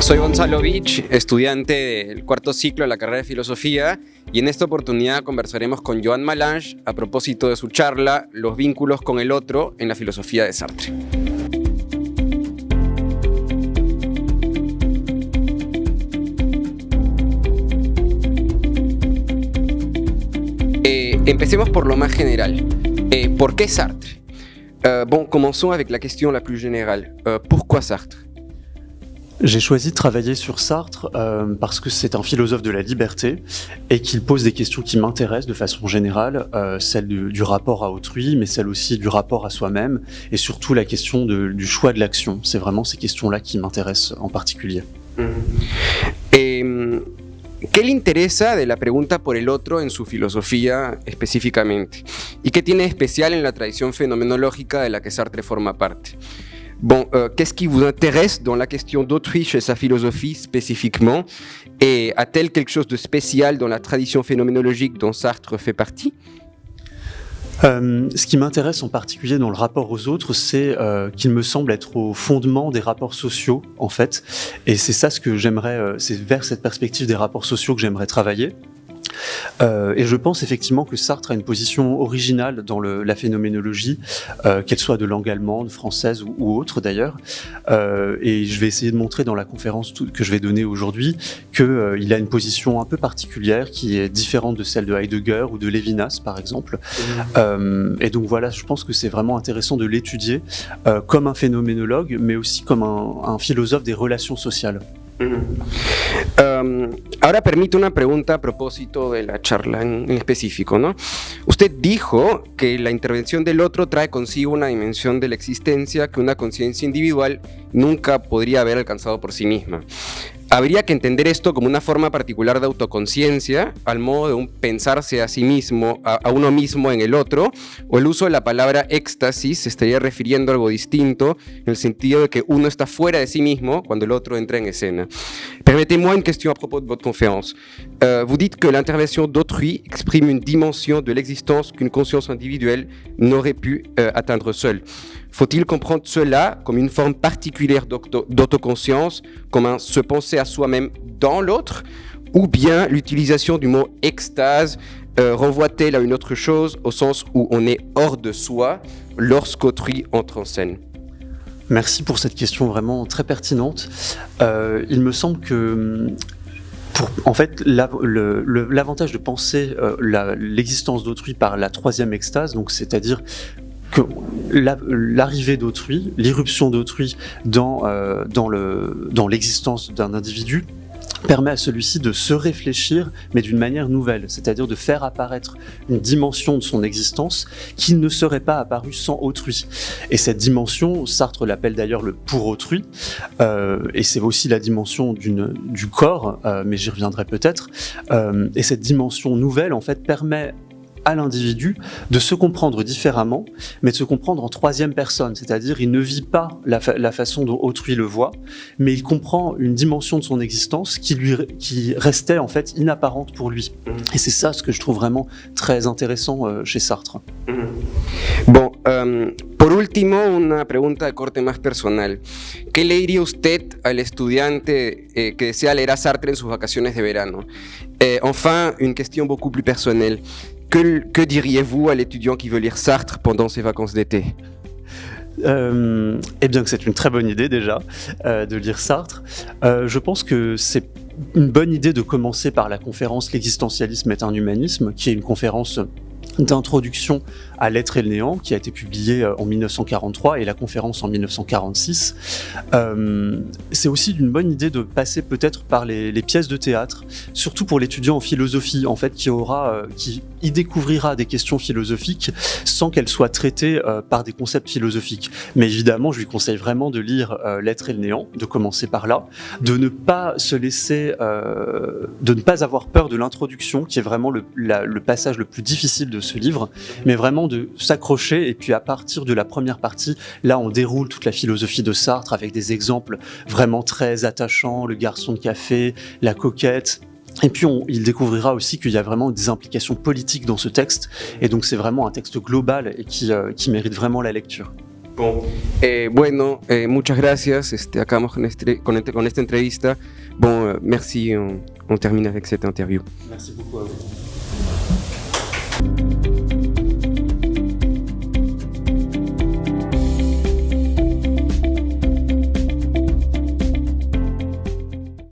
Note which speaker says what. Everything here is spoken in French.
Speaker 1: Soy Gonzalo Vich, estudiante del cuarto ciclo de la carrera de Filosofía, y en esta oportunidad conversaremos con Joan Malange a propósito de su charla Los vínculos con el otro en la filosofía de Sartre. Empecemos por lo más general. ¿Por qué Sartre? Commençons avec la question la plus générale. Pourquoi Sartre?
Speaker 2: J'ai choisi de travailler sur Sartre parce que c'est un philosophe de la liberté et qu'il pose des questions qui m'intéressent de façon générale, celle du rapport à autrui, mais celle aussi du rapport à soi-même et surtout la question du choix de l'action. C'est vraiment ces questions-là qui m'intéressent en particulier.
Speaker 1: ¿Qué le interesa de la pregunta por el otro en su filosofía específicamente? ¿Y qué tiene de especial en la tradición fenomenológica de la que Sartre forma parte? Qu'est-ce qui vous intéresse dans la question d'autrui chez sa philosophie spécifiquement? Et a-t-elle quelque chose de spécial dans la tradition phénoménologique dont Sartre fait partie?
Speaker 2: Ce qui m'intéresse en particulier dans le rapport aux autres, c'est qu'il me semble être au fondement des rapports sociaux, en fait. Et c'est ça ce que j'aimerais, c'est vers cette perspective des rapports sociaux que j'aimerais travailler. Et je pense effectivement que Sartre a une position originale dans la phénoménologie, qu'elle soit de langue allemande, française ou autre d'ailleurs. Et je vais essayer de montrer dans la conférence que je vais donner aujourd'hui qu'il a une position un peu particulière qui est différente de celle de Heidegger ou de Lévinas par exemple. Et donc voilà, je pense que c'est vraiment intéressant de l'étudier comme un phénoménologue, mais aussi comme un philosophe des relations sociales.
Speaker 1: Ahora permite una pregunta a propósito de la charla en específico, ¿no? Usted dijo que la intervención del otro trae consigo una dimensión de la existencia que una conciencia individual nunca podría haber alcanzado por sí misma. Habría que entender esto como una forma particular de autoconciencia, al modo de un pensarse a sí mismo, a uno mismo en el otro, o el uso de la palabra éxtasis se estaría refiriendo a algo distinto, en el sentido de que uno está fuera de sí mismo cuando el otro entra en escena. Permettez-moi une question à propos de votre conférence. Vous dites que l'intervention d'autrui exprime une dimension de l'existence qu'une conscience individuelle n'aurait pu atteindre seule. Faut-il comprendre cela comme une forme particulière d'autoconscience, comme un se penser à soi-même dans l'autre, ou bien l'utilisation du mot extase renvoie-t-elle à une autre chose, au sens où on est hors de soi lorsqu'autrui entre en scène?
Speaker 2: Merci pour cette question vraiment très pertinente. Il me semble que en fait, l'avantage de penser l'existence d'autrui par la troisième extase, donc c'est-à-dire que l'arrivée d'autrui, l'irruption d'autrui dans l'existence d'un individu permet à celui-ci de se réfléchir, mais d'une manière nouvelle, c'est-à-dire de faire apparaître une dimension de son existence qui ne serait pas apparue sans autrui. Et cette dimension, Sartre l'appelle d'ailleurs le pour autrui, et c'est aussi la dimension du corps, mais j'y reviendrai peut-être. Et cette dimension nouvelle, en fait, permet à l'individu de se comprendre différemment, mais de se comprendre en troisième personne, c'est-à-dire il ne vit pas la façon dont autrui le voit, mais il comprend une dimension de son existence qui restait en fait inapparente pour lui. Et c'est ça ce que je trouve vraiment très intéressant chez Sartre.
Speaker 1: Por último, una pregunta de corte más personal. ¿Qué le diría usted al estudiante que desea leer a Sartre en sus vacaciones de verano? Enfin, une question beaucoup plus personnelle. Que diriez-vous à l'étudiant qui veut lire Sartre pendant ses vacances d'été?
Speaker 2: Eh bien que c'est une très bonne idée déjà de lire Sartre. Je pense que c'est une bonne idée de commencer par la conférence L'existentialisme est un humanisme, qui est une conférence d'introduction à l'être et le néant, qui a été publiée en 1943 et la conférence en 1946. C'est aussi une bonne idée de passer peut-être par les pièces de théâtre, surtout pour l'étudiant en philosophie, en fait, qui y découvrira des questions philosophiques sans qu'elles soient traitées par des concepts philosophiques. Mais évidemment, je lui conseille vraiment de lire L'être et le néant, de commencer par là, de ne pas se laisser, de ne pas avoir peur de l'introduction, qui est vraiment le passage le plus difficile de ce livre, mais vraiment de s'accrocher, et puis à partir de la première partie, là on déroule toute la philosophie de Sartre avec des exemples vraiment très attachants, le garçon de café, la coquette. Et puis il découvrira aussi qu'il y a vraiment des implications politiques dans ce texte, et donc c'est vraiment un texte global et qui mérite vraiment la lecture.
Speaker 1: Bon, bueno, muchas gracias. Acabamos con esta entrevista. Bon, merci. On termine avec cette interview.
Speaker 2: Merci beaucoup à vous.